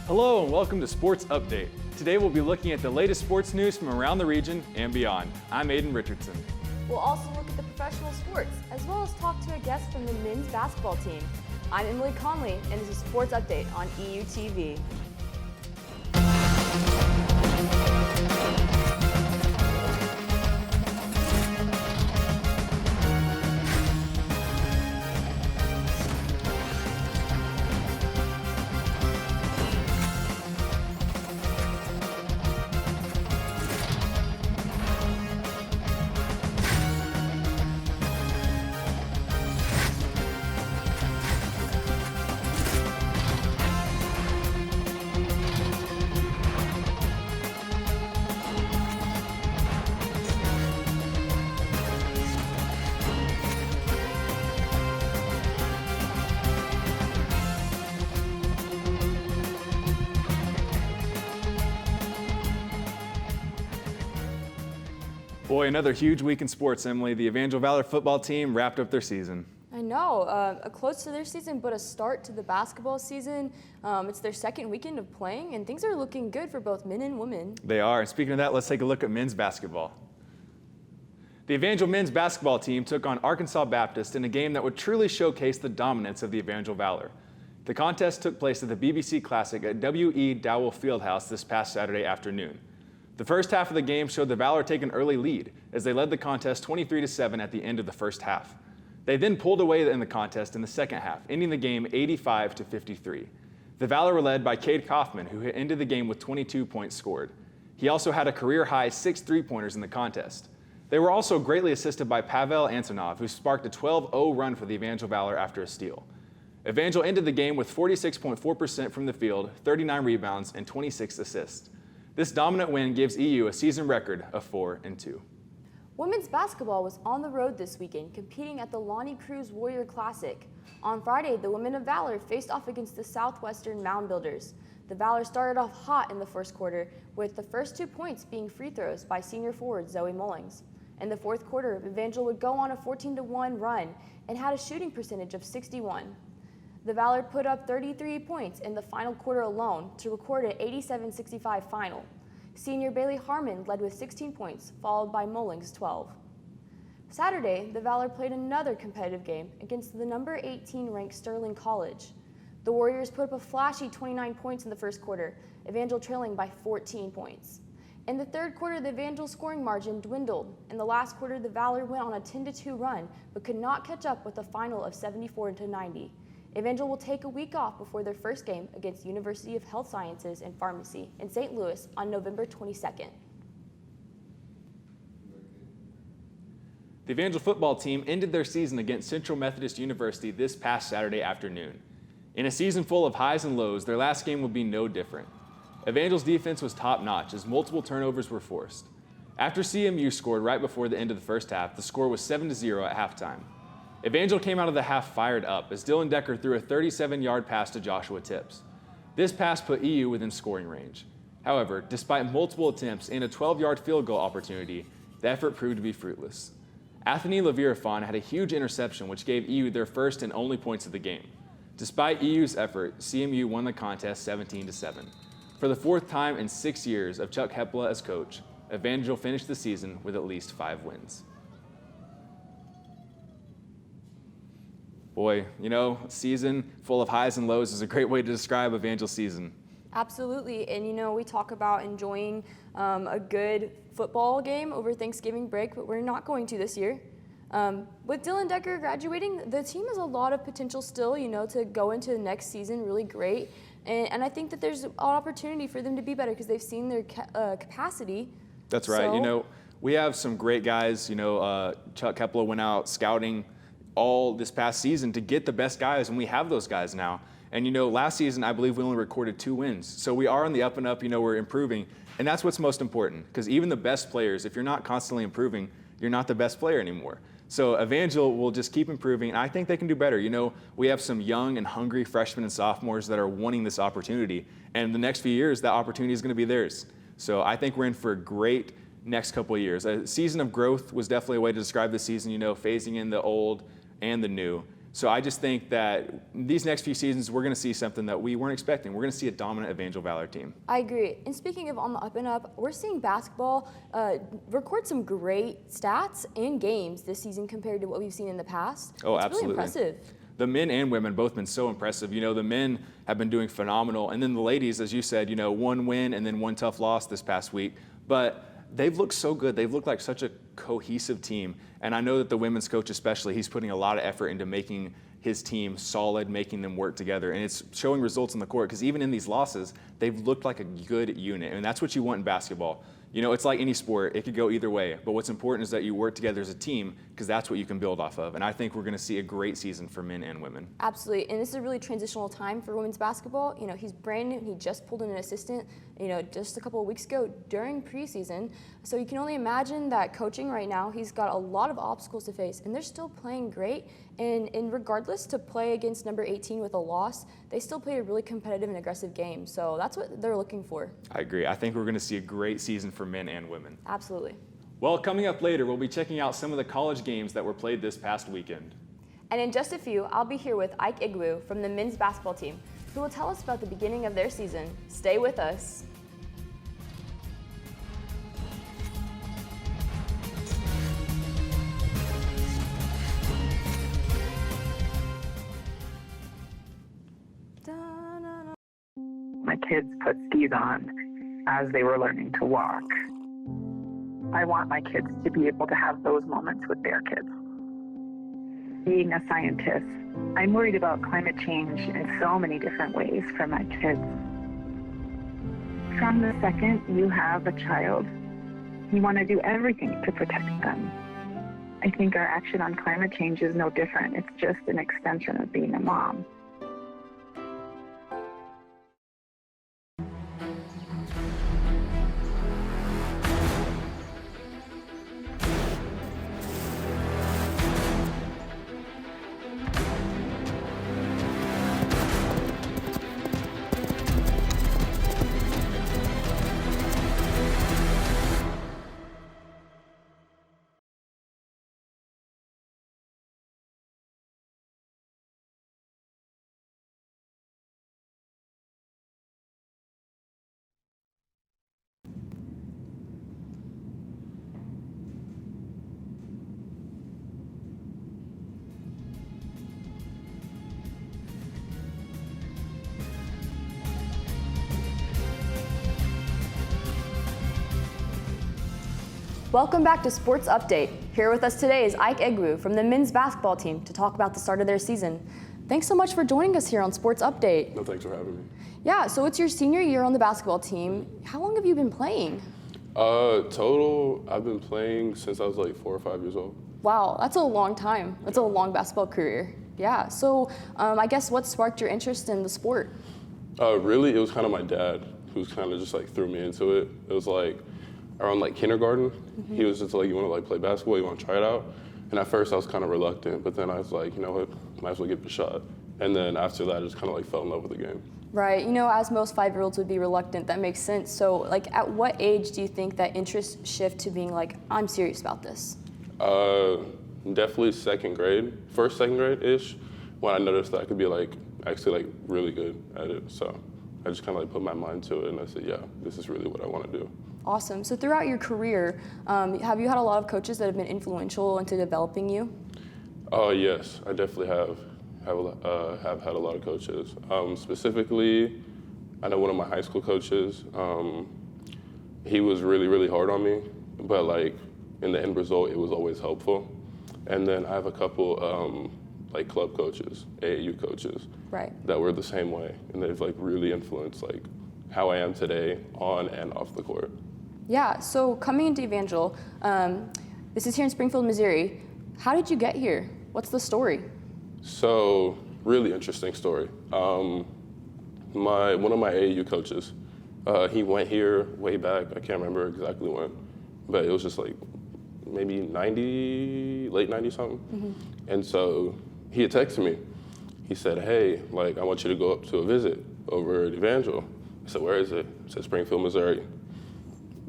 Hello and welcome to Sports Update. Today we'll be looking at the latest sports news from around the region and beyond. I'm Aiden Richardson. We'll also look at the professional sports, as well as talk to a guest from the men's basketball team. I'm Emily Conley, and this is Sports Update on EU TV. Boy, another huge week in sports, Emily. The Evangel Valor football team wrapped up their season. I know, a close to their season, but a start to the basketball season. It's their second weekend of playing, and things are looking good for both men and women. They are. And speaking of that, let's take a look at men's basketball. The Evangel men's basketball team took on Arkansas Baptist in a game that would truly showcase the dominance of the Evangel Valor. The contest took place at the BBC Classic at W.E. Dowell Fieldhouse this past Saturday afternoon. The first half of the game showed the Valor take an early lead as they led the contest 23-7 at the end of the first half. They then pulled away in the contest in the second half, ending the game 85-53. The Valor were led by Cade Kaufman, who ended the game with 22 points scored. He also had a career-high 6 3-pointers in the contest. They were also greatly assisted by Pavel Antonov, who sparked a 12-0 run for the Evangel Valor after a steal. Evangel ended the game with 46.4% from the field, 39 rebounds, and 26 assists. This dominant win gives EU a season record of 4-2. Women's basketball was on the road this weekend, competing at the Lonnie Cruz Warrior Classic. On Friday, the women of Valor faced off against the Southwestern Mound Builders. The Valor started off hot in the first quarter, with the first 2 points being free throws by senior forward Zoe Mullings. In the fourth quarter, Evangel would go on a 14-1 run and had a shooting percentage of 61. The Valor put up 33 points in the final quarter alone to record an 87-65 final. Senior Bailey Harmon led with 16 points, followed by Mullings' 12. Saturday, the Valor played another competitive game against the number 18 ranked Sterling College. The Warriors put up a flashy 29 points in the first quarter, Evangel trailing by 14 points. In the third quarter, the Evangel scoring margin dwindled. In the last quarter, the Valor went on a 10-2 run, but could not catch up with a final of 74-90. Evangel will take a week off before their first game against University of Health Sciences and Pharmacy in St. Louis on November 22nd. The Evangel football team ended their season against Central Methodist University this past Saturday afternoon. In a season full of highs and lows, their last game would be no different. Evangel's defense was top-notch as multiple turnovers were forced. After CMU scored right before the end of the first half, the score was 7-0 at halftime. Evangel came out of the half fired up as Dylan Decker threw a 37-yard pass to Joshua Tips. This pass put EU within scoring range. However, despite multiple attempts and a 12-yard field goal opportunity, the effort proved to be fruitless. Anthony Levirafon had a huge interception which gave EU their first and only points of the game. Despite EU's effort, CMU won the contest 17-7. For the fourth time in 6 years of Chuck Hepla as coach, Evangel finished the season with at least 5 wins. Boy, you know, season full of highs and lows is a great way to describe Evangel's season. Absolutely, and you know, we talk about enjoying a good football game over Thanksgiving break, but we're not going to this year. With Dylan Decker graduating, the team has a lot of potential still, you know, to go into the next season really great. And I think that there's an opportunity for them to be better because they've seen their capacity. That's right. You know, we have some great guys. You know, Chuck Hepla went out scouting all this past season to get the best guys, and we have those guys now. And, you know, last season, I believe we only recorded 2 wins. So we are on the up and up, you know, we're improving. And that's what's most important, because even the best players, if you're not constantly improving, you're not the best player anymore. So Evangel will just keep improving, and I think they can do better. You know, we have some young and hungry freshmen and sophomores that are wanting this opportunity, and the next few years, that opportunity is going to be theirs. So I think we're in for a great next couple of years. A season of growth was definitely a way to describe this season, you know, phasing in the old and the new. So I just think that these next few seasons, we're going to see something that we weren't expecting. We're going to see a dominant Evangel Valor team. I agree. And speaking of on the up and up, we're seeing basketball record some great stats and games this season compared to what we've seen in the past. Oh, it's absolutely. Really impressive. The men and women both been so impressive. The men have been doing phenomenal. And then the ladies, as you said, one win and then one tough loss this past week. But they've looked so good. They've looked like such a cohesive team. And I know that the women's coach especially, he's putting a lot of effort into making his team solid, making them work together. And it's showing results on the court because even in these losses, they've looked like a good unit. And that's what you want in basketball. It's like any sport. It could go either way. But what's important is that you work together as a team because that's what you can build off of. And I think we're going to see a great season for men and women. Absolutely. And this is a really transitional time for women's basketball. He's brand new and he just pulled in an assistant, just a couple of weeks ago during preseason. So you can only imagine that coaching right now, he's got a lot of obstacles to face and they're still playing great. And regardless to play against number 18 with a loss, they still play a really competitive and aggressive game. So that's what they're looking for. I agree. I think we're going to see a great season for men and women. Absolutely. Well, coming up later, we'll be checking out some of the college games that were played this past weekend. And in just a few, I'll be here with Ike Igwu from the men's basketball team, who will tell us about the beginning of their season. Stay with us. My kids put skis on as they were learning to walk. I want my kids to be able to have those moments with their kids. Being a scientist, I'm worried about climate change in so many different ways for my kids. From the second you have a child, you want to do everything to protect them. I think our action on climate change is no different. It's just an extension of being a mom. Welcome back to Sports Update. Here with us today is Ike Igwu from the men's basketball team to talk about the start of their season. Thanks so much for joining us here on Sports Update. No, thanks for having me. Yeah, so it's your senior year on the basketball team. How long have you been playing? Total, I've been playing since I was like 4 or 5 years old. Wow, that's a long time. That's a long basketball career. Yeah, so I guess what sparked your interest in the sport? Really, it was kind of my dad who's kind of just like threw me into it. It was like around like kindergarten. He was just like, you want to like play basketball, you want to try it out? And at first I was kind of reluctant, but then I was like, you know what, might as well give it a shot. And then after that, I just kind of like fell in love with the game. Right, as most 5-year-olds would be reluctant, that makes sense. So like at what age do you think that interest shift to being like, I'm serious about this? Definitely second grade, second grade-ish, when I noticed that I could be like, actually like really good at it. So I just kind of like put my mind to it and I said, yeah, this is really what I want to do. Awesome. So throughout your career, have you had a lot of coaches that have been influential into developing you? Oh yes, I definitely have had a lot of coaches. Specifically, I know one of my high school coaches. He was really, really hard on me, but like in the end result, it was always helpful. And then I have a couple like club coaches, AAU coaches, right, that were the same way, and they've like really influenced like how I am today on and off the court. Yeah. So coming into Evangel, this is here in Springfield, Missouri. How did you get here? What's the story? So, really interesting story. One of my AAU coaches, he went here way back. I can't remember exactly when, but it was just like maybe late 90 something. Mm-hmm. And so he had texted me. He said, hey, like I want you to go up to a visit over at Evangel. I said, where is it? He said, Springfield, Missouri.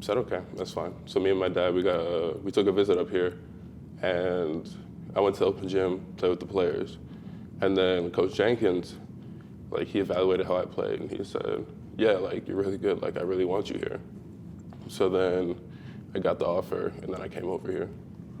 I said, okay, that's fine. So me and my dad, we took a visit up here, and I went to open gym, play with the players. And then Coach Jenkins, like, he evaluated how I played, and he said, yeah, like, you're really good. Like, I really want you here. So then I got the offer, and then I came over here.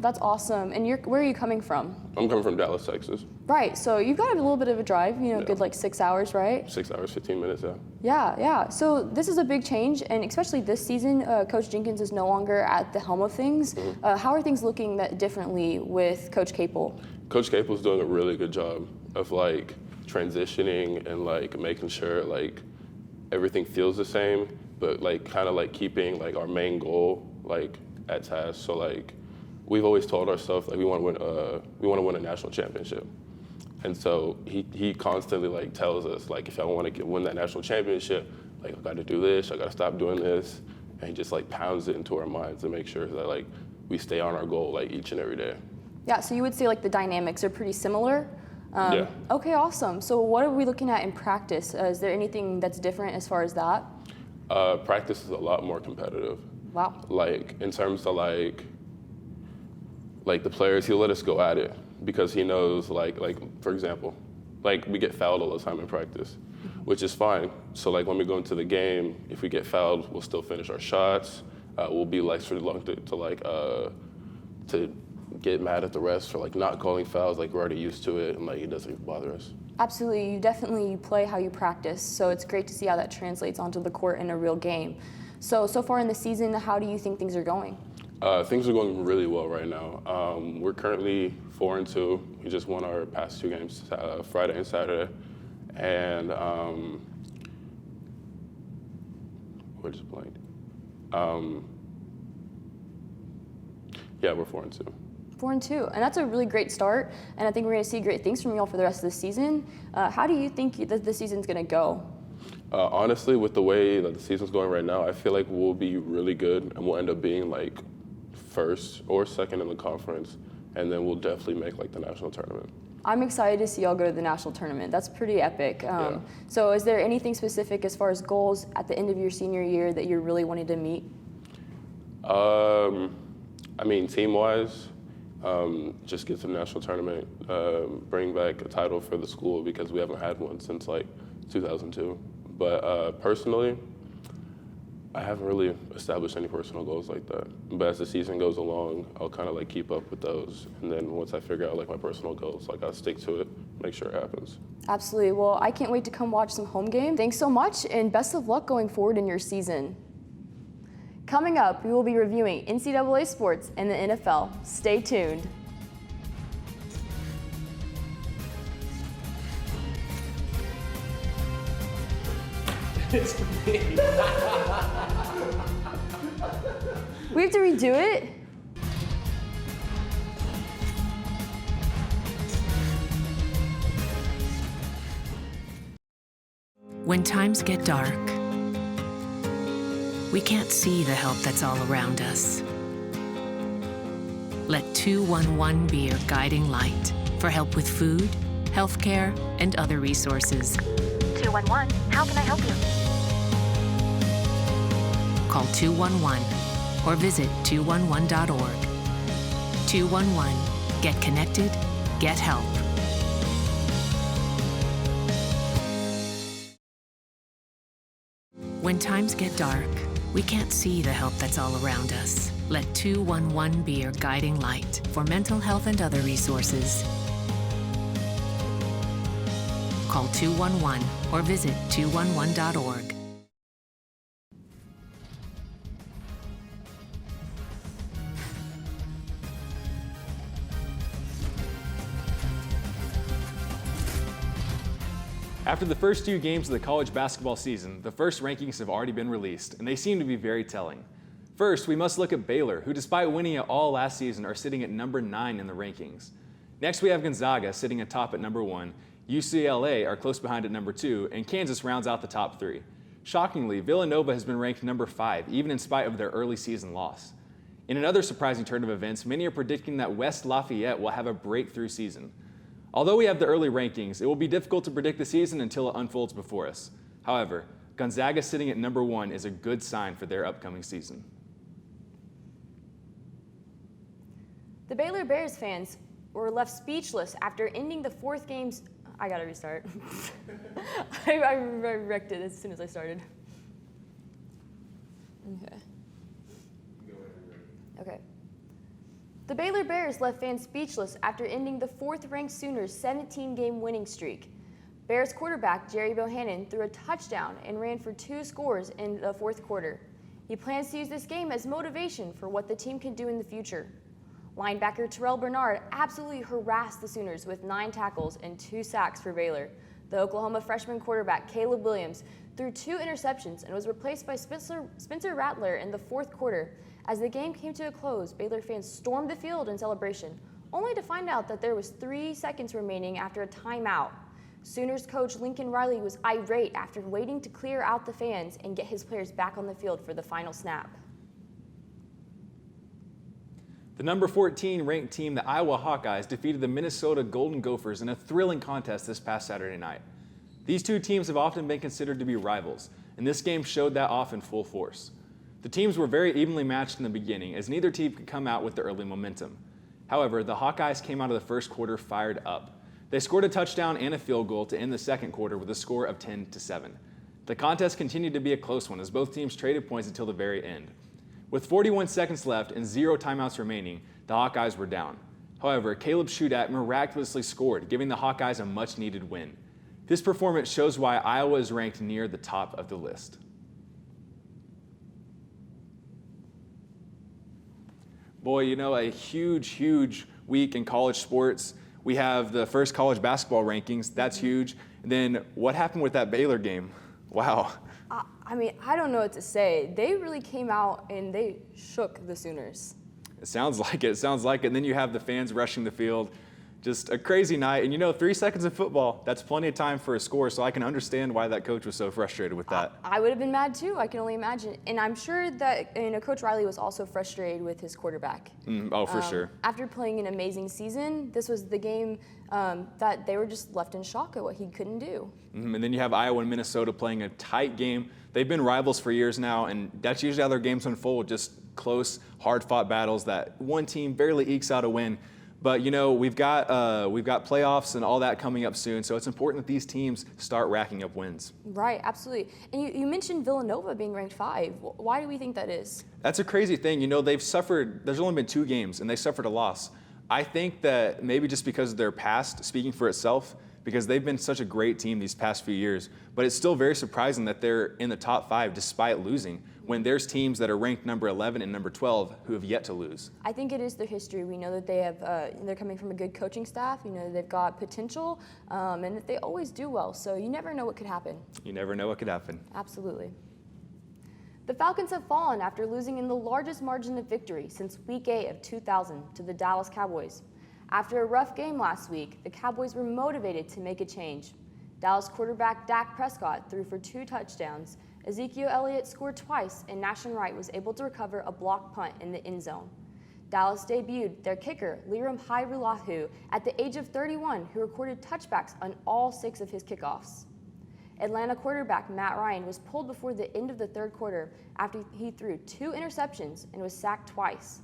That's awesome. And where are you coming from? I'm coming from Dallas, Texas. Right, so you've got a little bit of a drive, Yeah. good like 6 hours, right? 6 hours, 15 minutes, yeah. Yeah. So this is a big change, and especially this season, Coach Jenkins is no longer at the helm of things. How are things looking differently with Coach Capel? Coach Capel's doing a really good job of like transitioning and like making sure like everything feels the same, but like kind of like keeping like our main goal like at task. So like we've always told ourselves like we want to win a national championship, and so he constantly like tells us like if I want to win that national championship, like I got to do this, I got to stop doing this, and he just like pounds it into our minds to make sure that like we stay on our goal like each and every day. Yeah, so you would say like the dynamics are pretty similar. Yeah. Okay, awesome. So what are we looking at in practice? Is there anything that's different as far as that? Practice is a lot more competitive. Wow. Like in terms of like the players, he'll let us go at it because he knows like for example, like we get fouled all the time in practice, which is fine. So like when we go into the game, if we get fouled, we'll still finish our shots. We'll be like sort of reluctant to get mad at the refs for like not calling fouls. Like we're already used to it, and like it doesn't even bother us. Absolutely, you definitely play how you practice, so it's great to see how that translates onto the court in a real game. So far in the season, how do you think things are going? Things are going really well right now. We're currently 4-2. We just won our past 2 games, Friday and Saturday, and we're just blanked. Yeah, we're 4-2. 4-2, and that's a really great start, and I think we're going to see great things from y'all for the rest of the season. How do you think that the season's going to go? Honestly, with the way that the season's going right now, I feel like we'll be really good, and we'll end up being like first or second in the conference, and then we'll definitely make like the national tournament. I'm excited to see y'all go to the national tournament. That's pretty epic. Yeah. So is there anything specific as far as goals at the end of your senior year that you're really wanting to meet? I mean, team-wise, just get to the national tournament, bring back a title for the school because we haven't had one since like 2002. But personally, I haven't really established any personal goals like that. But as the season goes along, I'll kind of like keep up with those. And then once I figure out like my personal goals, like I'll stick to it, make sure it happens. Absolutely. Well, I can't wait to come watch some home games. Thanks so much, and best of luck going forward in your season. Coming up, we will be reviewing NCAA sports and the NFL. Stay tuned. It's me. We have to redo it? When times get dark, we can't see the help that's all around us. Let 211 be your guiding light for help with food, healthcare, and other resources. 211, how can I help you? Call 211 or visit 211.org. 211, get connected, get help. When times get dark, we can't see the help that's all around us. Let 211 be your guiding light for mental health and other resources. Call 211 or visit 211.org. After the first 2 games of the college basketball season, the first rankings have already been released, and they seem to be very telling. First, we must look at Baylor, who despite winning it all last season are sitting at number 9 in the rankings. Next, we have Gonzaga sitting atop at number 1, UCLA are close behind at number 2, and Kansas rounds out the top 3. Shockingly, Villanova has been ranked number 5, even in spite of their early season loss. In another surprising turn of events, many are predicting that West Lafayette will have a breakthrough season. Although we have the early rankings, it will be difficult to predict the season until it unfolds before us. However, Gonzaga sitting at number 1 is a good sign for their upcoming season. The Baylor Bears fans were left speechless after ending the fourth game I gotta restart. I wrecked it as soon as I started. Okay. The Baylor Bears left fans speechless after ending the fourth-ranked Sooners' 17-game winning streak. Bears quarterback Jerry Bohannon threw a touchdown and ran for 2 scores in the fourth quarter. He plans to use this game as motivation for what the team can do in the future. Linebacker Terrell Bernard absolutely harassed the Sooners with 9 tackles and 2 sacks for Baylor. The Oklahoma freshman quarterback Caleb Williams threw 2 interceptions and was replaced by Spencer Rattler in the fourth quarter. As the game came to a close, Baylor fans stormed the field in celebration, only to find out that there was 3 seconds remaining after a timeout. Sooners coach Lincoln Riley was irate after waiting to clear out the fans and get his players back on the field for the final snap. The number 14 ranked team, the Iowa Hawkeyes, defeated the Minnesota Golden Gophers in a thrilling contest this past Saturday night. These two teams have often been considered to be rivals, and this game showed that off in full force. The teams were very evenly matched in the beginning, as neither team could come out with the early momentum. However, the Hawkeyes came out of the first quarter fired up. They scored a touchdown and a field goal to end the second quarter with a score of 10-7. The contest continued to be a close one as both teams traded points until the very end. With 41 seconds left and 0 timeouts remaining, the Hawkeyes were down. However, Caleb Shudak miraculously scored, giving the Hawkeyes a much-needed win. This performance shows why Iowa is ranked near the top of the list. Boy, you know, a huge week in college sports. We have the first college basketball rankings. That's huge. And then what happened with that Baylor game? Wow. I mean, I don't know what to say. They really came out and they shook the Sooners. It sounds like it. It sounds like it. And then you have the fans rushing the field. Just a crazy night. And you know, 3 seconds of football, that's plenty of time for a score. So I can understand why that coach was so frustrated with that. I would have been mad too. I can only imagine. And I'm sure that Coach Riley was also frustrated with his quarterback. For sure. After playing an amazing season, this was the game that they were just left in shock at what he couldn't do. And then you have Iowa and Minnesota playing a tight game. They've been rivals for years now, and that's usually how their games unfold, just close, hard-fought battles that one team barely ekes out a win. But, you know, we've got playoffs and all that coming up soon, so it's important that these teams start racking up wins. Right, absolutely. And you mentioned Villanova being ranked 5. Why do we think that is? That's a crazy thing. You know, they've suffered, there's only been 2 games, and they suffered a loss. I think that maybe just because of their past speaking for itself, because they've been such a great team these past few years, but it's still very surprising that they're in the top 5 despite losing, when there's teams that are ranked number 11 and number 12 who have yet to lose. I think it is their history. We know that they have, they're coming from a good coaching staff. You know, they've got potential, and that they always do well. So you never know what could happen. You never know what could happen. Absolutely. The Falcons have fallen after losing in the largest margin of victory since Week 8 of 2000 to the Dallas Cowboys. After a rough game last week, the Cowboys were motivated to make a change. Dallas quarterback Dak Prescott threw for 2 touchdowns. Ezekiel Elliott scored twice, and Nashon Wright was able to recover a blocked punt in the end zone. Dallas debuted their kicker, Liram Hairulahu, at the age of 31, who recorded touchbacks on all 6 of his kickoffs. Atlanta quarterback Matt Ryan was pulled before the end of the third quarter after he threw 2 interceptions and was sacked twice.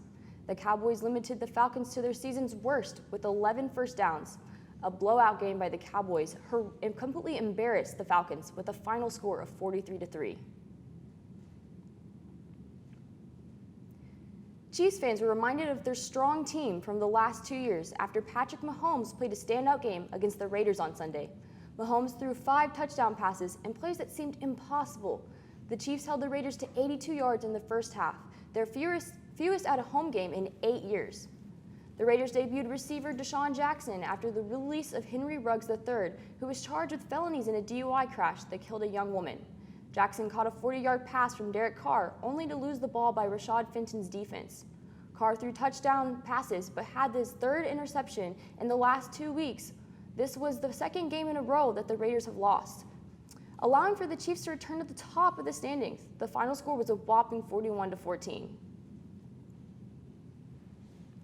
The Cowboys limited the Falcons to their season's worst with 11 first downs. A blowout game by the Cowboys completely embarrassed the Falcons with a final score of 43-3. Chiefs fans were reminded of their strong team from the last 2 years after Patrick Mahomes played a standout game against the Raiders on Sunday. Mahomes threw 5 touchdown passes and plays that seemed impossible. The Chiefs held the Raiders to 82 yards in the first half, their fewest at a home game in 8 years. The Raiders debuted receiver Deshaun Jackson after the release of Henry Ruggs III, who was charged with felonies in a DUI crash that killed a young woman. Jackson caught a 40-yard pass from Derek Carr, only to lose the ball by Rashad Fenton's defense. Carr threw touchdown passes, but had his 3rd interception in the last 2 weeks. This was the 2nd game in a row that the Raiders have lost, allowing for the Chiefs to return to the top of the standings. The final score was a whopping 41-14.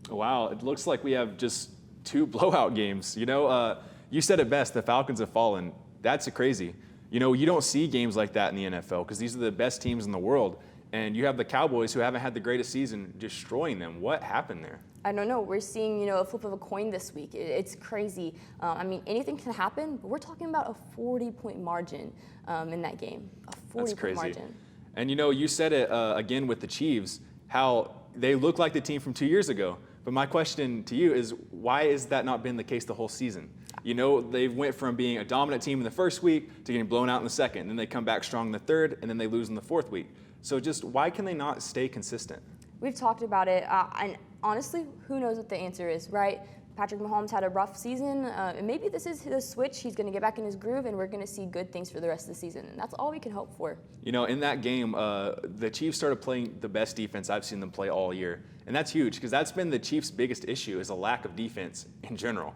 Wow, it looks like we have just 2 blowout games. You know, you said it best, the Falcons have fallen. That's crazy. You know, you don't see games like that in the NFL because these are the best teams in the world. And you have the Cowboys who haven't had the greatest season destroying them. What happened there? I don't know. We're seeing, a flip of a coin this week. It's crazy. Anything can happen, but we're talking about a 40-point margin in that game. A 40-point margin. And you said it again with the Chiefs, how they look like the team from 2 years ago. But my question to you is, why has that not been the case the whole season? They went from being a dominant team in the first week to getting blown out in the second. Then they come back strong in the third, and then they lose in the fourth week. So just why can they not stay consistent? We've talked about it, and honestly, who knows what the answer is, right? Patrick Mahomes had a rough season, and maybe this is the switch. He's going to get back in his groove, and we're going to see good things for the rest of the season, and that's all we can hope for. In that game, the Chiefs started playing the best defense I've seen them play all year, and that's huge because that's been the Chiefs' biggest issue is a lack of defense in general.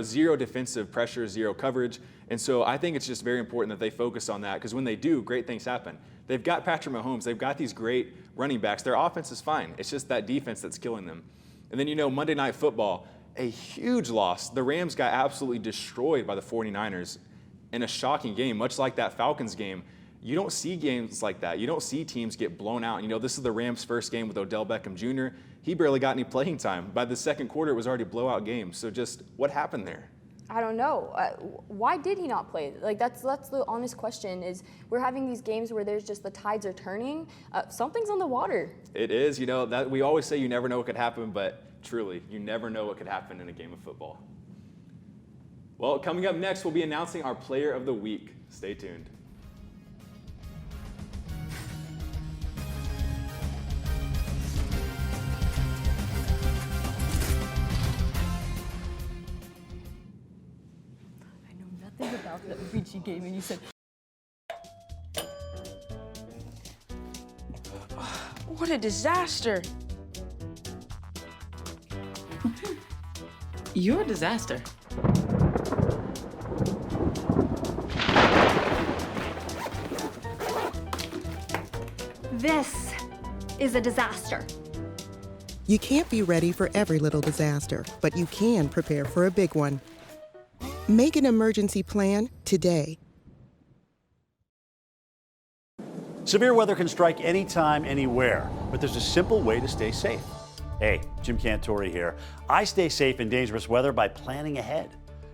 Zero defensive pressure, zero coverage, and so I think it's just very important that they focus on that because when they do, great things happen. They've got Patrick Mahomes. They've got these great running backs. Their offense is fine. It's just that defense that's killing them. And then, Monday Night Football, a huge loss. The Rams got absolutely destroyed by the 49ers in a shocking game, much like that Falcons game. You don't see games like that. You don't see teams get blown out. This is the Rams' first game with Odell Beckham Jr. He barely got any playing time. By the second quarter, it was already a blowout game. So just what happened there? I don't know. Why did he not play? That's the honest question. Is we're having these games where there's just the tides are turning. Something's on the water. It is. That we always say you never know what could happen, but truly, you never know what could happen in a game of football. Well, coming up next, we'll be announcing our Player of the Week. Stay tuned. Think about that Vici game and you said, what a disaster. You're a disaster. This is a disaster. You can't be ready for every little disaster, but you can prepare for a big one. Make an emergency plan today. Severe weather can strike anytime, anywhere, but there's a simple way to stay safe. Hey, Jim Cantore here. I stay safe in dangerous weather by planning ahead.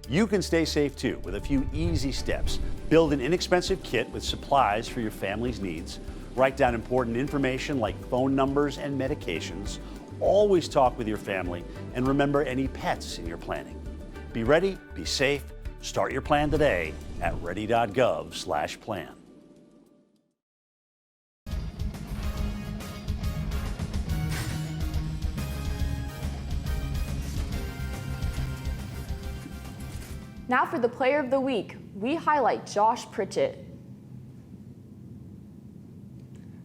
You can stay safe too with a few easy steps. Build an inexpensive kit with supplies for your family's needs. Write down important information like phone numbers and medications. Always talk with your family and remember any pets in your planning. Be ready, be safe. Start your plan today at ready.gov/plan. now for the Player of the Week, we highlight Josh Pritchett.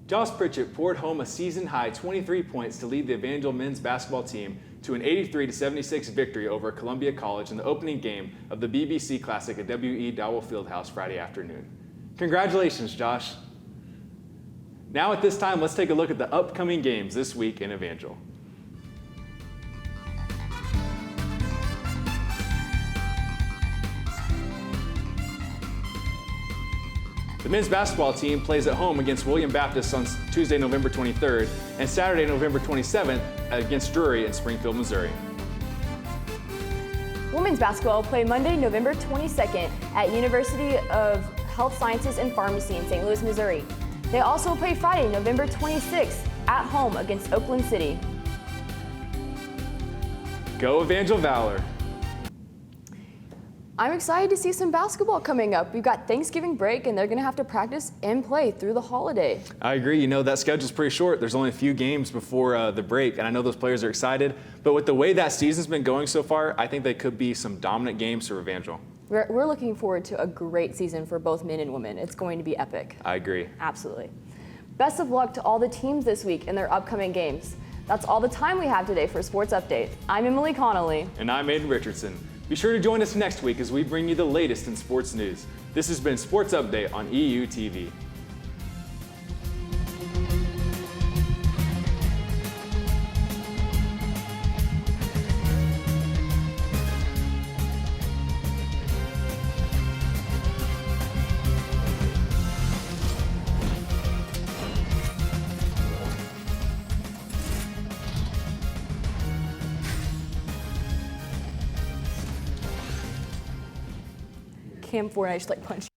Josh Pritchett poured home a season-high 23 points to lead the Evangel men's basketball team to an 83-76 victory over Columbia College in the opening game of the BBC Classic at W.E. Dowell Fieldhouse Friday afternoon. Congratulations, Josh. Now at this time, let's take a look at the upcoming games this week in Evangel. The men's basketball team plays at home against William Baptist on Tuesday, November 23rd, and Saturday, November 27th against Drury in Springfield, Missouri. Women's basketball play Monday, November 22nd at University of Health Sciences and Pharmacy in St. Louis, Missouri. They also play Friday, November 26th at home against Oakland City. Go Evangel Valor! I'm excited to see some basketball coming up. We've got Thanksgiving break and they're gonna have to practice and play through the holiday. I agree, that schedule's pretty short. There's only a few games before the break, and I know those players are excited, but with the way that season's been going so far, I think they could be some dominant games for Evangel. We're looking forward to a great season for both men and women. It's going to be epic. I agree. Absolutely. Best of luck to all the teams this week in their upcoming games. That's all the time we have today for Sports Update. I'm Emily Connolly. And I'm Aiden Richardson. Be sure to join us next week as we bring you the latest in sports news. This has been Sports Update on EU TV. cam for and I just like punch